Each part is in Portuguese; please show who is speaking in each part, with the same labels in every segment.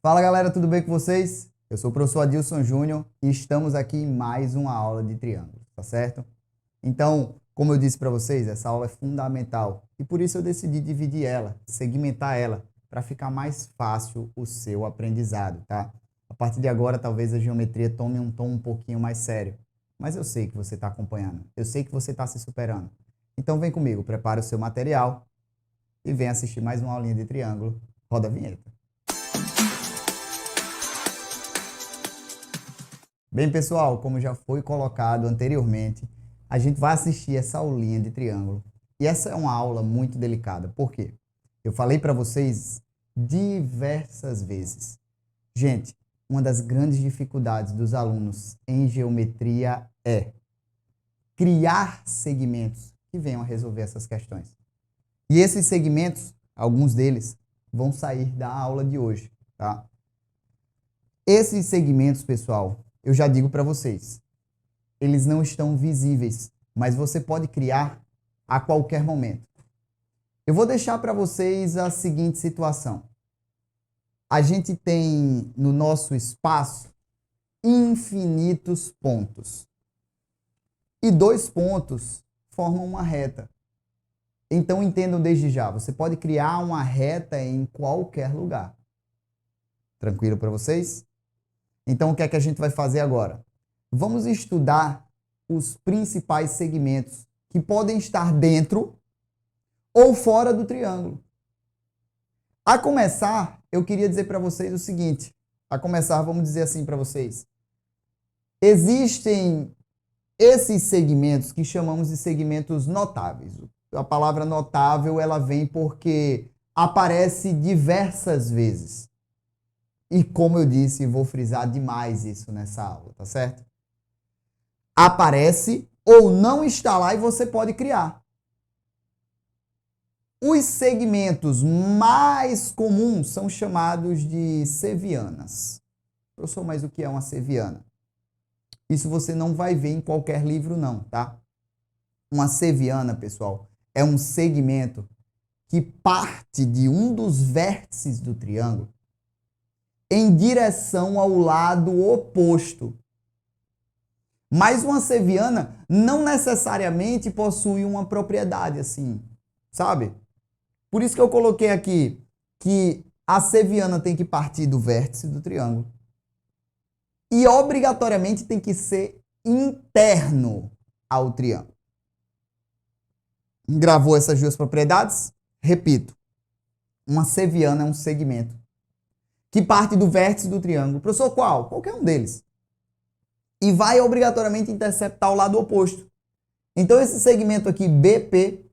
Speaker 1: Fala galera, tudo bem com vocês? Eu sou o professor Adilson Júnior e estamos aqui em mais uma aula de triângulos, tá certo? Então, como eu disse para vocês, essa aula é fundamental e por isso eu decidi dividir ela, segmentar ela, para ficar mais fácil o seu aprendizado, tá? A partir de agora, talvez a geometria tome um tom um pouquinho mais sério, mas eu sei que você está acompanhando, eu sei que você está se superando. Então vem comigo, prepara o seu material e vem assistir mais uma aulinha de triângulo. Roda a vinheta. Bem, pessoal, como já foi colocado anteriormente, a gente vai assistir essa aulinha de triângulo. E essa é uma aula muito delicada. Por quê? Eu falei para vocês diversas vezes. Gente, uma das grandes dificuldades dos alunos em geometria é criar segmentos que venham a resolver essas questões. E esses segmentos, alguns deles, vão sair da aula de hoje, tá? Esses segmentos, pessoal, eu já digo para vocês, eles não estão visíveis, mas você pode criar a qualquer momento. Eu vou deixar para vocês a seguinte situação. A gente tem no nosso espaço infinitos pontos. E dois pontos formam uma reta. Então entendam desde já, você pode criar uma reta em qualquer lugar. Tranquilo para vocês? Então, o que é que a gente vai fazer agora? Vamos estudar os principais segmentos que podem estar dentro ou fora do triângulo. A começar, eu queria dizer para vocês o seguinte. A começar, vamos dizer assim para vocês. Existem esses segmentos que chamamos de segmentos notáveis. A palavra notável, ela vem porque aparece diversas vezes. E como eu disse, vou frisar demais isso nessa aula, tá certo? Aparece ou não está lá e você pode criar. Os segmentos mais comuns são chamados de sevianas. Professor, mas o que é uma seviana? Isso você não vai ver em qualquer livro não, tá? Uma seviana, pessoal, é um segmento que parte de um dos vértices do triângulo em direção ao lado oposto. Mas uma seviana não necessariamente possui uma propriedade assim, sabe? Por isso que eu coloquei aqui que a seviana tem que partir do vértice do triângulo. E obrigatoriamente tem que ser interno ao triângulo. Gravou essas duas propriedades? Repito, uma seviana é um segmento que parte do vértice do triângulo. Professor, qual? Qualquer um deles. E vai obrigatoriamente interceptar o lado oposto. Então, esse segmento aqui, BP,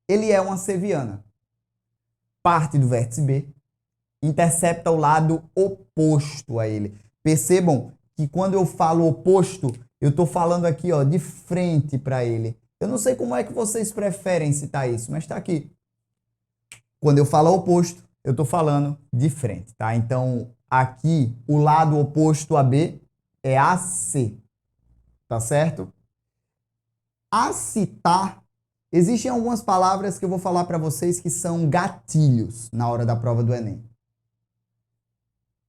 Speaker 1: ele é uma seviana. Parte do vértice B, intercepta o lado oposto a ele. Percebam que quando eu falo oposto, eu estou falando aqui ó, de frente para ele. Eu não sei como é que vocês preferem citar isso, mas está aqui. Quando eu falo oposto, eu estou falando de frente, tá? Então, aqui, o lado oposto a B é AC, tá certo? A citar, existem algumas palavras que eu vou falar para vocês que são gatilhos na hora da prova do Enem.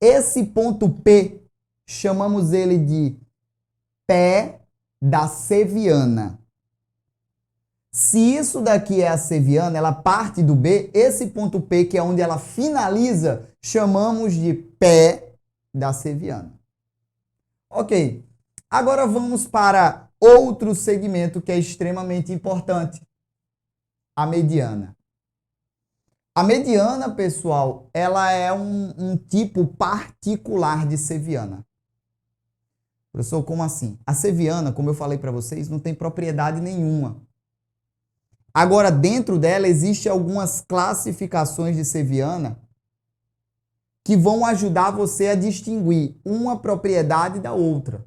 Speaker 1: Esse ponto P, chamamos ele de pé da seviana. Se isso daqui é a seviana, ela parte do B, esse ponto P, que é onde ela finaliza, chamamos de pé da seviana. Ok, agora vamos para outro segmento que é extremamente importante, a mediana. A mediana, pessoal, ela é um tipo particular de seviana. Professor, como assim? A seviana, como eu falei para vocês, não tem propriedade nenhuma. Agora, dentro dela, existem algumas classificações de seviana que vão ajudar você a distinguir uma propriedade da outra.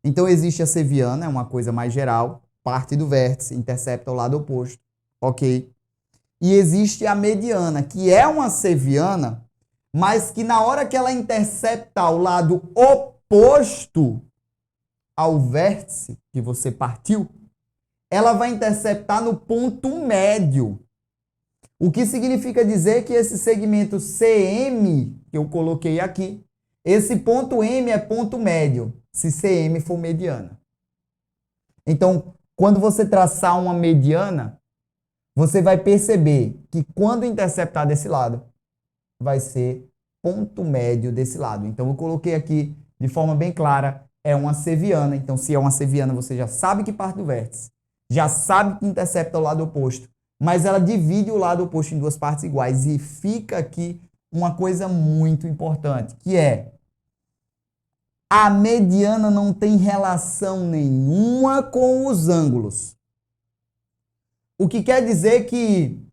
Speaker 1: Então, existe a seviana, é uma coisa mais geral, parte do vértice, intercepta o lado oposto, ok? E existe a mediana, que é uma seviana, mas que na hora que ela intercepta o lado oposto ao vértice que você partiu, ela vai interceptar no ponto médio. O que significa dizer que esse segmento CM que eu coloquei aqui. Esse ponto M é ponto médio, se CM for mediana. Então, quando você traçar uma mediana, você vai perceber que quando interceptar desse lado, vai ser ponto médio desse lado. Então, eu coloquei aqui de forma bem clara, é uma seviana. Então, se é uma seviana, você já sabe que parte do vértice, já sabe que intercepta o lado oposto, mas ela divide o lado oposto em duas partes iguais. E fica aqui uma coisa muito importante, que é a mediana não tem relação nenhuma com os ângulos. O que quer dizer que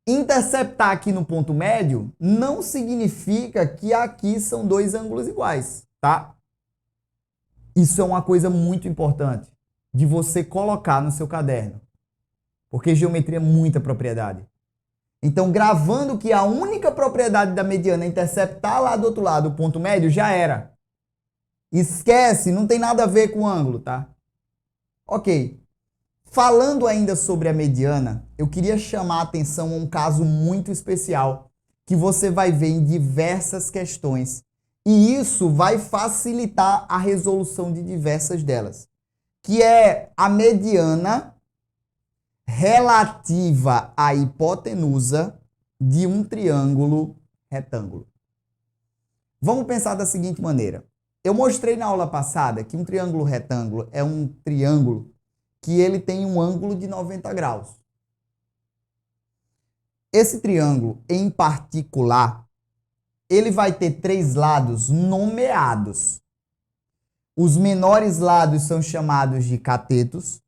Speaker 1: interceptar aqui no ponto médio não significa que aqui são dois ângulos iguais, tá? Isso é uma coisa muito importante de você colocar no seu caderno, porque geometria é muita propriedade. Então, gravando que a única propriedade da mediana é interceptar lá do outro lado o ponto médio, já era. Esquece, não tem nada a ver com o ângulo, tá? Ok. Falando ainda sobre a mediana, eu queria chamar a atenção a um caso muito especial que você vai ver em diversas questões. E isso vai facilitar a resolução de diversas delas, que é a mediana relativa à hipotenusa de um triângulo retângulo. Vamos pensar da seguinte maneira. Eu mostrei na aula passada que um triângulo retângulo é um triângulo que ele tem um ângulo de 90 graus. Esse triângulo, em particular, ele vai ter três lados nomeados. Os menores lados são chamados de catetos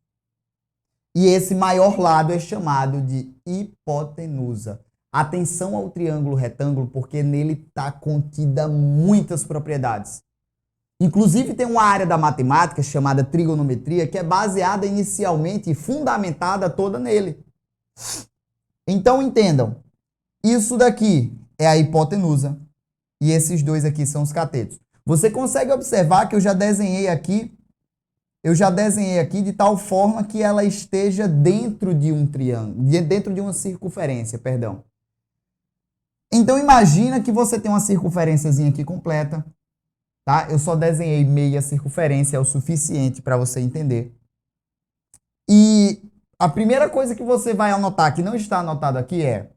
Speaker 1: e esse maior lado é chamado de hipotenusa. Atenção ao triângulo retângulo, porque nele está contida muitas propriedades. Inclusive tem uma área da matemática chamada trigonometria que é baseada inicialmente e fundamentada toda nele. Então entendam, isso daqui é a hipotenusa e esses dois aqui são os catetos. Você consegue observar que eu já desenhei aqui de tal forma que ela esteja dentro de um triângulo, dentro de uma circunferência, perdão. Então imagina que você tem uma circunferênciazinha aqui completa. Tá? Eu só desenhei meia circunferência, é o suficiente para você entender. E a primeira coisa que você vai anotar, que não está anotado aqui, é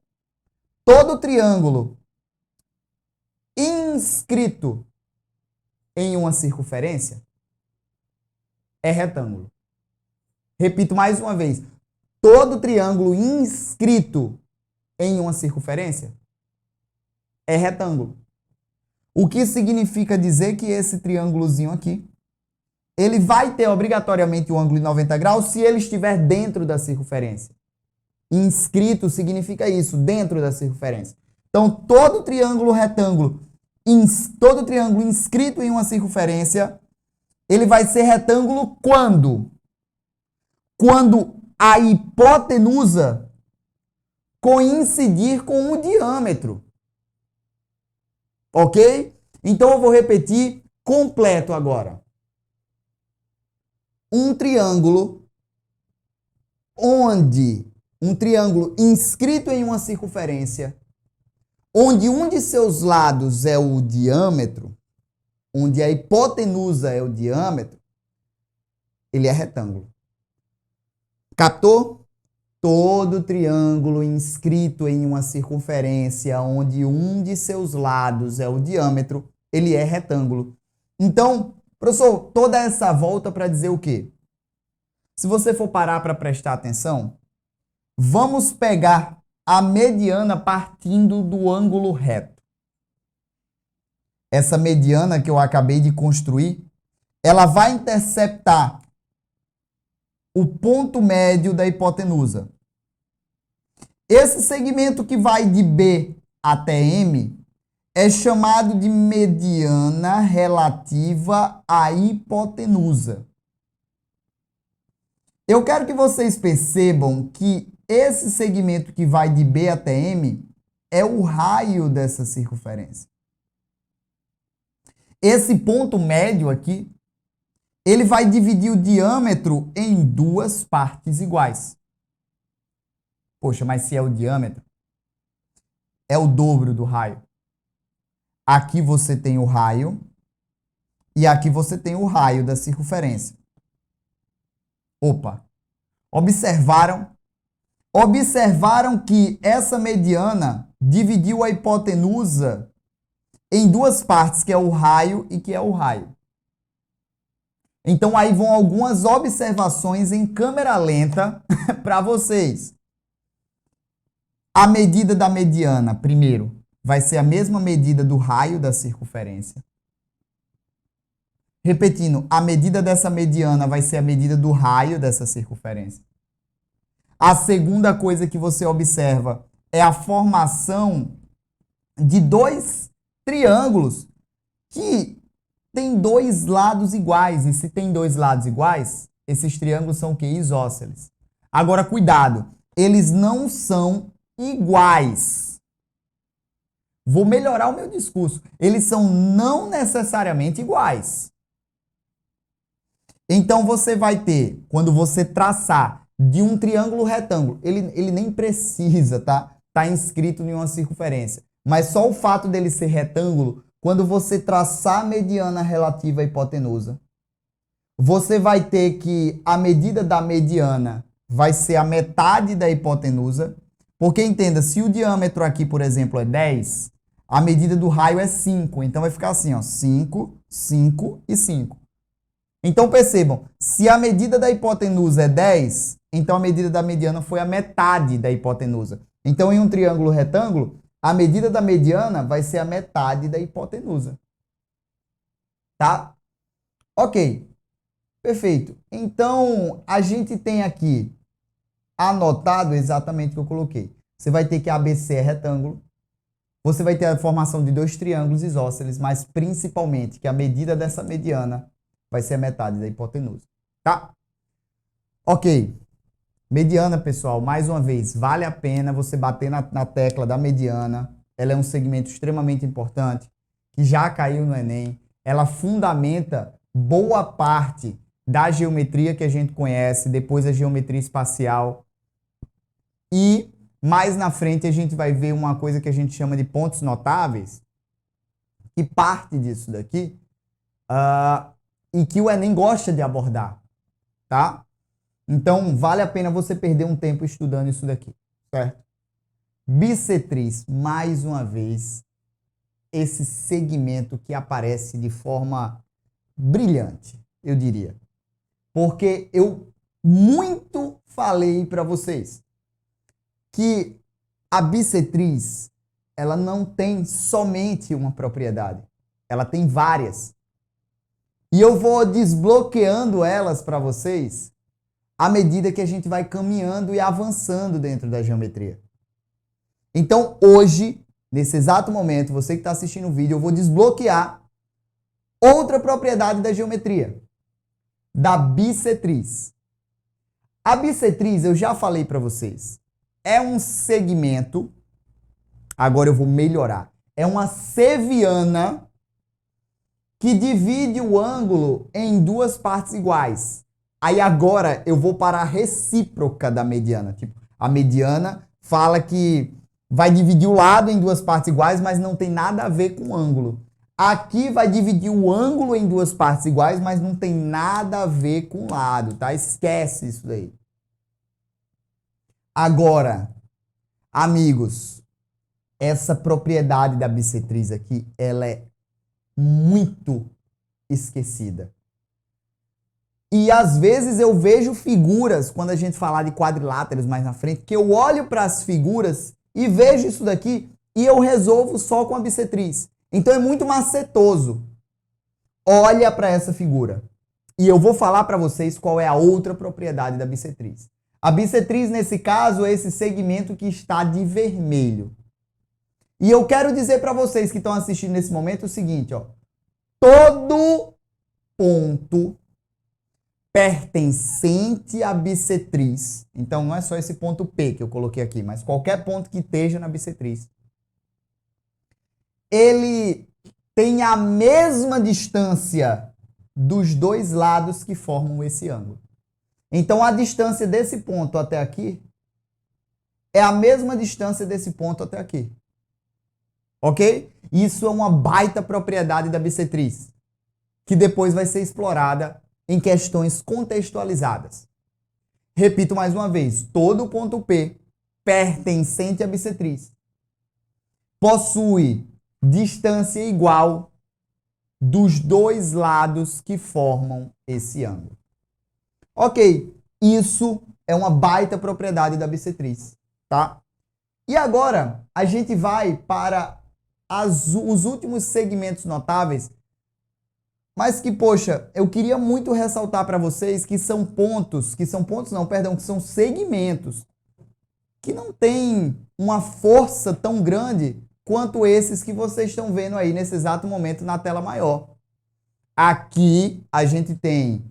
Speaker 1: todo triângulo inscrito em uma circunferência é retângulo. Repito mais uma vez. Todo triângulo inscrito em uma circunferência é retângulo. O que significa dizer que esse triângulozinho aqui, ele vai ter obrigatoriamente um ângulo de 90 graus se ele estiver dentro da circunferência. Inscrito significa isso, dentro da circunferência. Então, todo triângulo retângulo, todo triângulo inscrito em uma circunferência, ele vai ser retângulo quando? Quando a hipotenusa coincidir com o diâmetro. Ok? Então eu vou repetir completo agora. Um triângulo inscrito em uma circunferência, onde um de seus lados é o diâmetro, onde a hipotenusa é o diâmetro, ele é retângulo. Captou? Todo triângulo inscrito em uma circunferência onde um de seus lados é o diâmetro, ele é retângulo. Então, professor, toda essa volta para dizer o quê? Se você for parar para prestar atenção, vamos pegar a mediana partindo do ângulo reto. Essa mediana que eu acabei de construir, ela vai interceptar o ponto médio da hipotenusa. Esse segmento que vai de B até M é chamado de mediana relativa à hipotenusa. Eu quero que vocês percebam que esse segmento que vai de B até M é o raio dessa circunferência. Esse ponto médio aqui, ele vai dividir o diâmetro em duas partes iguais. Poxa, mas se é o diâmetro, é o dobro do raio. Aqui você tem o raio e aqui você tem o raio da circunferência. Opa! Observaram? Observaram que essa mediana dividiu a hipotenusa em duas partes, que é o raio e que é o raio. Então aí vão algumas observações em câmera lenta para vocês. A medida da mediana, primeiro, vai ser a mesma medida do raio da circunferência. Repetindo, a medida dessa mediana vai ser a medida do raio dessa circunferência. A segunda coisa que você observa é a formação de dois triângulos que têm dois lados iguais. E se tem dois lados iguais, esses triângulos são o quê? Isósceles. Agora, cuidado, eles não são iguais. Vou melhorar o meu discurso. Eles são não necessariamente iguais. Então, você vai ter, quando você traçar de um triângulo retângulo, ele nem precisa, tá inscrito em uma circunferência. Mas só o fato dele ser retângulo, quando você traçar a mediana relativa à hipotenusa, você vai ter que a medida da mediana vai ser a metade da hipotenusa. Porque, entenda, se o diâmetro aqui, por exemplo, é 10, a medida do raio é 5. Então, vai ficar assim, ó, 5, 5 e 5. Então, percebam, se a medida da hipotenusa é 10, então a medida da mediana foi a metade da hipotenusa. Então, em um triângulo retângulo, a medida da mediana vai ser a metade da hipotenusa. Tá? Ok. Perfeito. Então, a gente tem aqui anotado exatamente o que eu coloquei. Você vai ter que ABC é retângulo. Você vai ter a formação de dois triângulos isósceles, mas principalmente que a medida dessa mediana vai ser a metade da hipotenusa. Tá? Ok. Mediana, pessoal, mais uma vez, vale a pena você bater na tecla da mediana. Ela é um segmento extremamente importante, que já caiu no Enem. Ela fundamenta boa parte da geometria que a gente conhece, depois a geometria espacial. E mais na frente a gente vai ver uma coisa que a gente chama de pontos notáveis, que parte disso daqui, e que o Enem gosta de abordar, tá? Então, vale a pena você perder um tempo estudando isso daqui, certo? Bissetriz, mais uma vez, esse segmento que aparece de forma brilhante, eu diria. Porque eu muito falei para vocês que a bissetriz, ela não tem somente uma propriedade, ela tem várias. E eu vou desbloqueando elas para vocês à medida que a gente vai caminhando e avançando dentro da geometria. Então, hoje, nesse exato momento, você que está assistindo o vídeo, eu vou desbloquear outra propriedade da geometria, da bissetriz. A bissetriz, eu já falei para vocês, é um segmento, agora eu vou melhorar, é uma seviana que divide o ângulo em duas partes iguais. Aí agora eu vou para a recíproca da mediana. Tipo, a mediana fala que vai dividir o lado em duas partes iguais, mas não tem nada a ver com o ângulo. Aqui vai dividir o ângulo em duas partes iguais, mas não tem nada a ver com o lado, tá? Esquece isso daí. Agora, amigos, essa propriedade da bissetriz aqui, ela é muito esquecida. E às vezes eu vejo figuras, quando a gente falar de quadriláteros mais na frente, que eu olho para as figuras e vejo isso daqui e eu resolvo só com a bissetriz. Então é muito macetoso. Olha para essa figura. E eu vou falar para vocês qual é a outra propriedade da bissetriz. A bissetriz, nesse caso, é esse segmento que está de vermelho. E eu quero dizer para vocês que estão assistindo nesse momento o seguinte, ó. Todo ponto pertencente à bissetriz, então não é só esse ponto P que eu coloquei aqui, mas qualquer ponto que esteja na bissetriz, ele tem a mesma distância dos dois lados que formam esse ângulo. Então, a distância desse ponto até aqui é a mesma distância desse ponto até aqui. ok? Isso é uma baita propriedade da bissetriz, que depois vai ser explorada em questões contextualizadas. Repito mais uma vez, todo ponto P pertencente à bissetriz possui distância igual dos dois lados que formam esse ângulo. Ok, isso é uma baita propriedade da bissetriz, tá? E agora a gente vai para os últimos segmentos notáveis, mas que, poxa, eu queria muito ressaltar para vocês que são segmentos que não têm uma força tão grande quanto esses que vocês estão vendo aí nesse exato momento na tela maior. Aqui a gente tem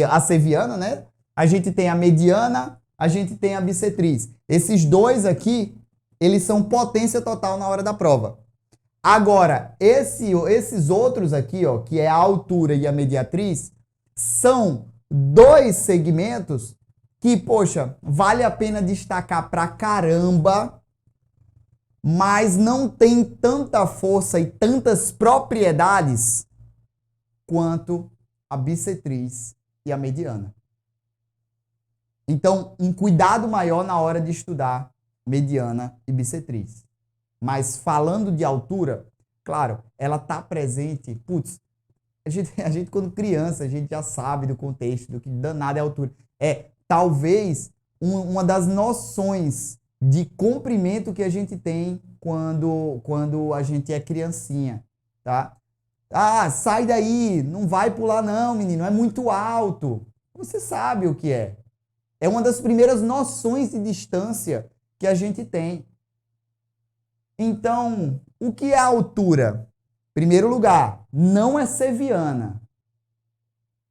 Speaker 1: a seviana, né? A gente tem a mediana, a gente tem a bissetriz. Esses dois aqui, eles são potência total na hora da prova. Agora, esses outros aqui, ó, que é a altura e a mediatriz, são dois segmentos que, poxa, vale a pena destacar pra caramba, mas não tem tanta força e tantas propriedades quanto a bissetriz e a mediana. Então, um cuidado maior na hora de estudar mediana e bissetriz. Mas falando de altura, claro, ela está presente. Putz, a gente quando criança, a gente já sabe do contexto, do que danado é a altura. É talvez uma das noções de comprimento que a gente tem quando a gente é criancinha, tá? Ah, sai daí, não vai pular não, menino, é muito alto. Você sabe o que é. É uma das primeiras noções de distância que a gente tem. Então, o que é a altura? Primeiro lugar, não é seviana.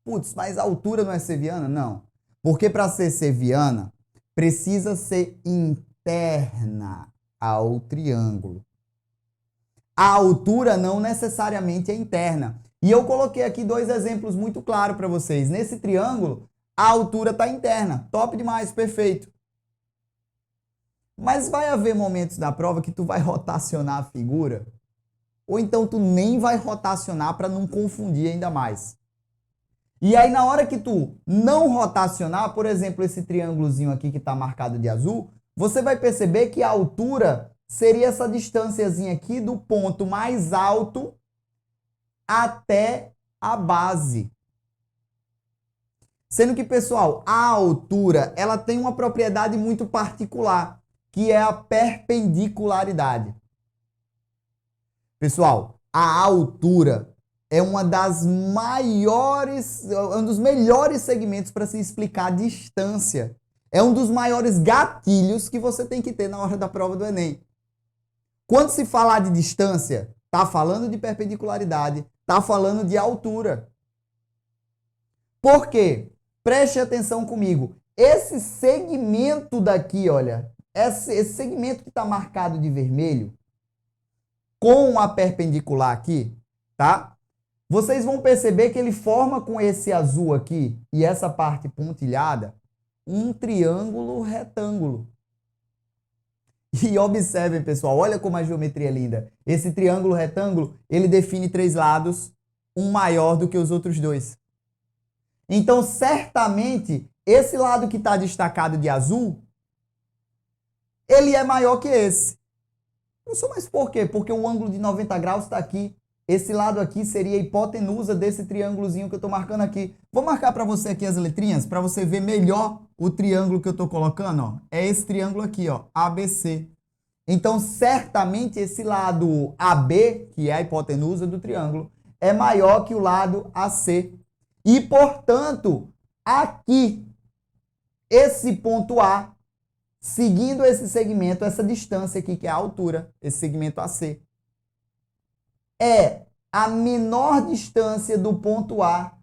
Speaker 1: Putz, mas a altura não é seviana? Não. Porque para ser seviana, precisa ser interna ao triângulo. A altura não necessariamente é interna. E eu coloquei aqui dois exemplos muito claros para vocês. Nesse triângulo, a altura está interna. Top demais, perfeito. Mas vai haver momentos da prova que tu vai rotacionar a figura, ou então tu nem vai rotacionar para não confundir ainda mais. E aí na hora que tu não rotacionar, por exemplo, esse triângulozinho aqui que está marcado de azul, você vai perceber que a altura seria essa distânciazinha aqui do ponto mais alto até a base. Sendo que, pessoal, a altura, ela tem uma propriedade muito particular, que é a perpendicularidade. Pessoal, a altura é uma das maiores, um dos melhores segmentos para se explicar a distância. É um dos maiores gatilhos que você tem que ter na hora da prova do Enem. Quando se falar de distância, tá falando de perpendicularidade, tá falando de altura. Por quê? Preste atenção comigo. Esse segmento daqui, olha, esse segmento que está marcado de vermelho, com a perpendicular aqui, tá? Vocês vão perceber que ele forma com esse azul aqui e essa parte pontilhada um triângulo retângulo. E observem, pessoal, olha como a geometria é linda. Esse triângulo retângulo, ele define três lados, um maior do que os outros dois. Então, certamente, esse lado que está destacado de azul, ele é maior que esse. Mas por quê? Porque o ângulo de 90 graus está aqui. Esse lado aqui seria a hipotenusa desse triângulozinho que eu estou marcando aqui. Vou marcar para você aqui as letrinhas, para você ver melhor o triângulo que eu estou colocando. Ó. É esse triângulo aqui, ó, ABC. Então, certamente, esse lado AB, que é a hipotenusa do triângulo, é maior que o lado AC. E, portanto, aqui, esse ponto A, seguindo esse segmento, essa distância aqui, que é a altura, esse segmento AC, é a menor distância do ponto A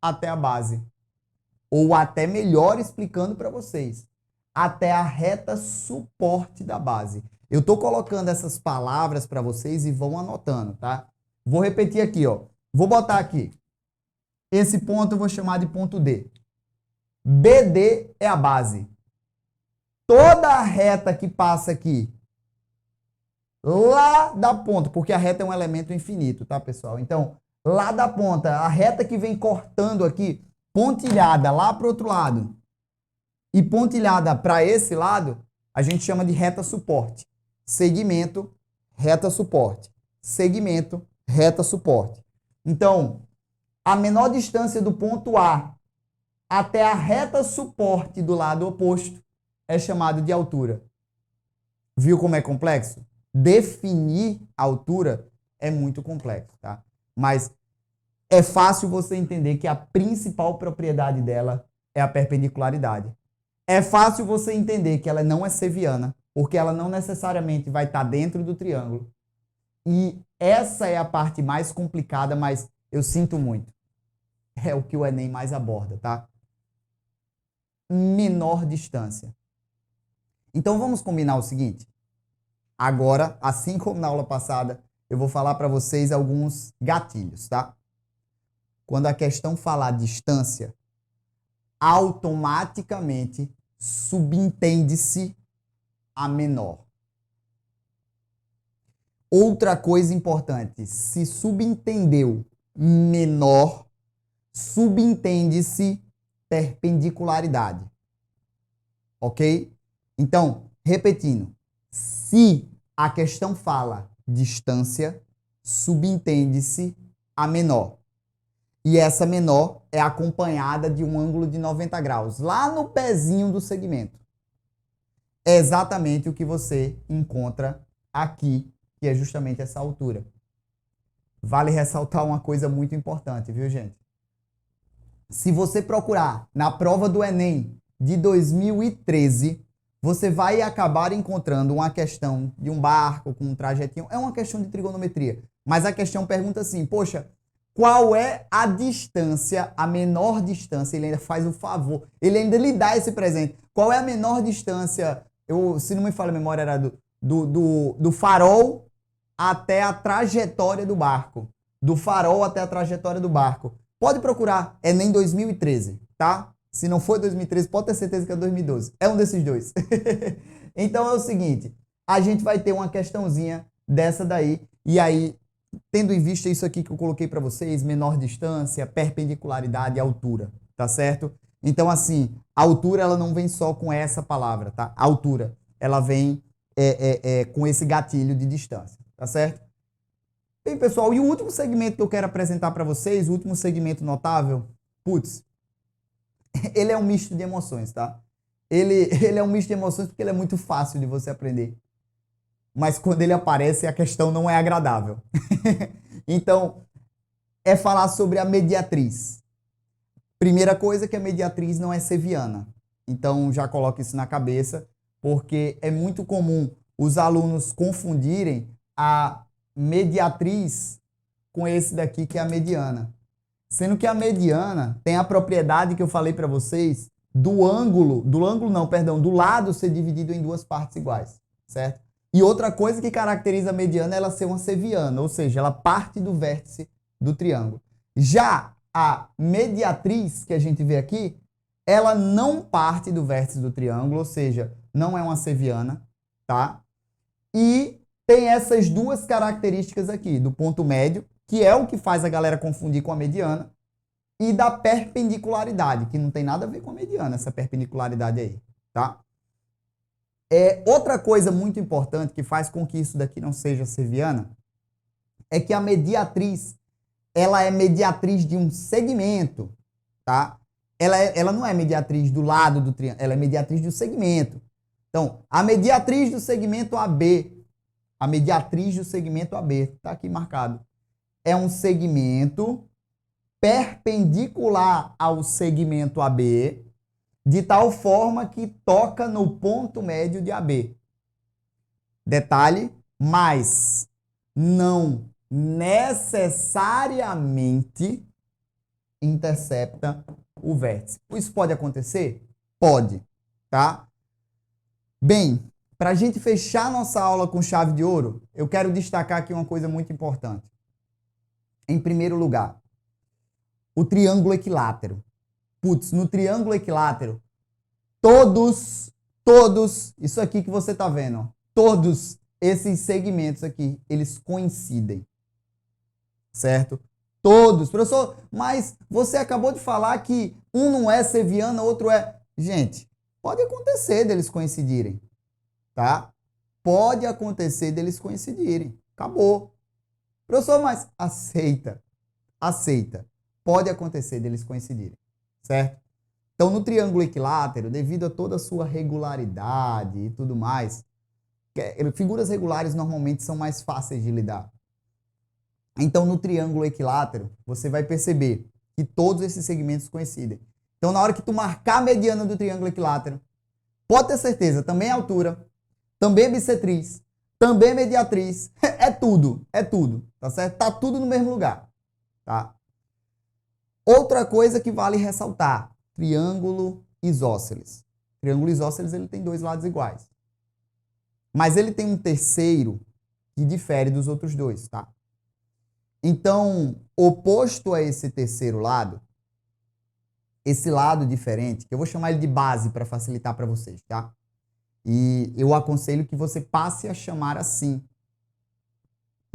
Speaker 1: até a base. Ou até melhor explicando para vocês, até a reta suporte da base. Eu estou colocando essas palavras para vocês e vão anotando, tá? Vou repetir aqui, ó. Vou botar aqui. Esse ponto eu vou chamar de ponto D. BD é a base. Toda a reta que passa aqui lá da ponta, porque a reta é um elemento infinito, tá, pessoal? Então, lá da ponta, a reta que vem cortando aqui, pontilhada lá para o outro lado e pontilhada para esse lado, a gente chama de reta suporte. Segmento, reta suporte. Segmento, reta suporte. Então, a menor distância do ponto A até a reta suporte do lado oposto é chamado de altura. Viu como é complexo? Definir a altura é muito complexo, tá? Mas é fácil você entender que a principal propriedade dela é a perpendicularidade. É fácil você entender que ela não é seviana, porque ela não necessariamente vai estar dentro do triângulo. E essa é a parte mais complicada, mas eu sinto muito. É o que o Enem mais aborda, tá? Menor distância. Então vamos combinar o seguinte. Agora, assim como na aula passada, eu vou falar para vocês alguns gatilhos, tá? Quando a questão falar distância, automaticamente subentende-se a menor. Outra coisa importante, se subentendeu menor, subentende-se perpendicularidade. Ok? Então, repetindo, se a questão fala distância, subentende-se a menor. E essa menor é acompanhada de um ângulo de 90 graus, lá no pezinho do segmento. É exatamente o que você encontra aqui, que é justamente essa altura. Vale ressaltar uma coisa muito importante, viu, gente? Se você procurar na prova do Enem de 2013, você vai acabar encontrando uma questão de um barco com um trajetinho. É uma questão de trigonometria. Mas a questão pergunta assim, poxa, qual é a distância, a menor distância? Ele ainda faz o favor, ele ainda lhe dá esse presente. Qual é a menor distância? Se não me falha a memória, era do farol até a trajetória do barco. Do farol até a trajetória do barco. Pode procurar, é nem 2013, tá? Se não for 2013, pode ter certeza que é 2012. É um desses dois. Então é o seguinte, a gente vai ter uma questãozinha dessa daí, e aí, tendo em vista isso aqui que eu coloquei para vocês, menor distância, perpendicularidade e altura, tá certo? Então assim, a altura ela não vem só com essa palavra, tá? A altura, ela vem com esse gatilho de distância, tá certo? Bem, pessoal, e o último segmento que eu quero apresentar para vocês, o último segmento notável, putz, ele é um misto de emoções, tá? Ele é um misto de emoções porque ele é muito fácil de você aprender. Mas quando ele aparece, a questão não é agradável. Então, é falar sobre a mediatriz. Primeira coisa que a mediatriz não é seviana. Então, já coloque isso na cabeça, porque é muito comum os alunos confundirem a mediatriz com esse daqui que é a mediana. Sendo que a mediana tem a propriedade que eu falei para vocês do lado ser dividido em duas partes iguais, certo? E outra coisa que caracteriza a mediana é ela ser uma seviana, ou seja, ela parte do vértice do triângulo. Já a mediatriz que a gente vê aqui, ela não parte do vértice do triângulo, ou seja, não é uma seviana, tá? E tem essas duas características aqui, do ponto médio, que é o que faz a galera confundir com a mediana, e da perpendicularidade, que não tem nada a ver com a mediana, essa perpendicularidade aí, tá? Outra coisa muito importante que faz com que isso daqui não seja seviana é que a mediatriz, ela é mediatriz de um segmento, tá? Ela não é mediatriz do lado do triângulo, ela é mediatriz do segmento. Então, a mediatriz do segmento AB, tá aqui marcado, é um segmento perpendicular ao segmento AB, de tal forma que toca no ponto médio de AB. Detalhe, mas não necessariamente intercepta o vértice. Isso pode acontecer? Pode, tá? Bem, para a gente fechar nossa aula com chave de ouro, eu quero destacar aqui uma coisa muito importante. Em primeiro lugar, o triângulo equilátero. Putz, no triângulo equilátero, todos, isso aqui que você está vendo, ó, todos esses segmentos aqui, eles coincidem, certo? Todos. Professor, mas você acabou de falar que um não é Sevillana, outro é... Gente, pode acontecer deles coincidirem, tá? Pode acontecer deles coincidirem. Acabou. Professor, mas aceita. Aceita. Pode acontecer deles coincidirem, certo? Então, no triângulo equilátero, devido a toda a sua regularidade e tudo mais, figuras regulares normalmente são mais fáceis de lidar. Então, no triângulo equilátero, você vai perceber que todos esses segmentos coincidem. Então, na hora que tu marcar a mediana do triângulo equilátero, pode ter certeza, também é altura, também é bissetriz, também é mediatriz, é tudo, tá certo? Tá tudo no mesmo lugar, tá? Outra coisa que vale ressaltar, triângulo isósceles. Triângulo isósceles, ele tem dois lados iguais. Mas ele tem um terceiro que difere dos outros dois, tá? Então, oposto a esse terceiro lado, esse lado diferente, que eu vou chamar ele de base para facilitar para vocês, tá? E eu aconselho que você passe a chamar assim.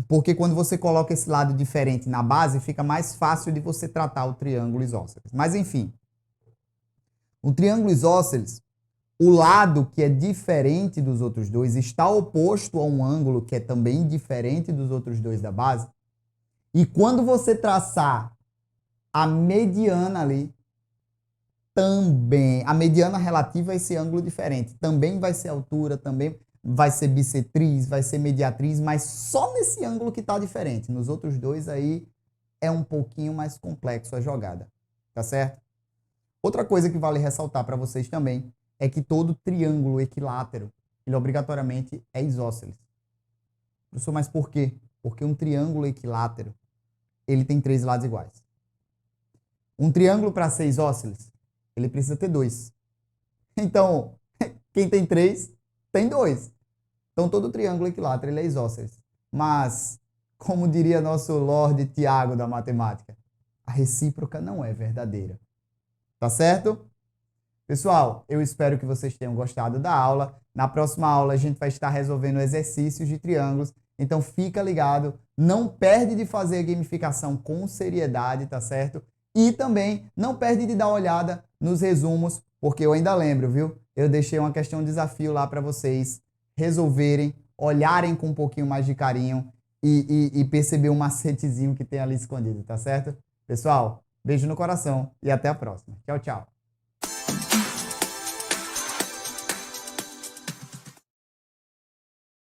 Speaker 1: Porque quando você coloca esse lado diferente na base, fica mais fácil de você tratar o triângulo isósceles. Mas enfim, o triângulo isósceles, o lado que é diferente dos outros dois está oposto a um ângulo que é também diferente dos outros dois da base. E quando você traçar a mediana ali, também, a mediana relativa a esse ângulo diferente, também vai ser altura, também vai ser bissetriz, vai ser mediatriz, mas só nesse ângulo que está diferente. Nos outros dois aí é um pouquinho mais complexo a jogada, tá certo? Outra coisa que vale ressaltar para vocês também é que todo triângulo equilátero, ele obrigatoriamente é isósceles. Professor, mas por quê? Porque um triângulo equilátero, ele tem três lados iguais. Um triângulo, para ser isósceles, ele precisa ter dois. Então, quem tem três, tem dois. Então, todo triângulo equilátero ele é isósceles. Mas, como diria nosso Lorde Tiago da matemática, a recíproca não é verdadeira. Tá certo? Pessoal, eu espero que vocês tenham gostado da aula. Na próxima aula, a gente vai estar resolvendo exercícios de triângulos. Então, fica ligado. Não perde de fazer a gamificação com seriedade, tá certo? E também não perde de dar uma olhada nos resumos, porque eu ainda lembro, viu? Eu deixei uma questão de desafio lá para vocês resolverem, olharem com um pouquinho mais de carinho e perceber um macetezinho que tem ali escondido, tá certo? Pessoal, beijo no coração e até a próxima. Tchau, tchau.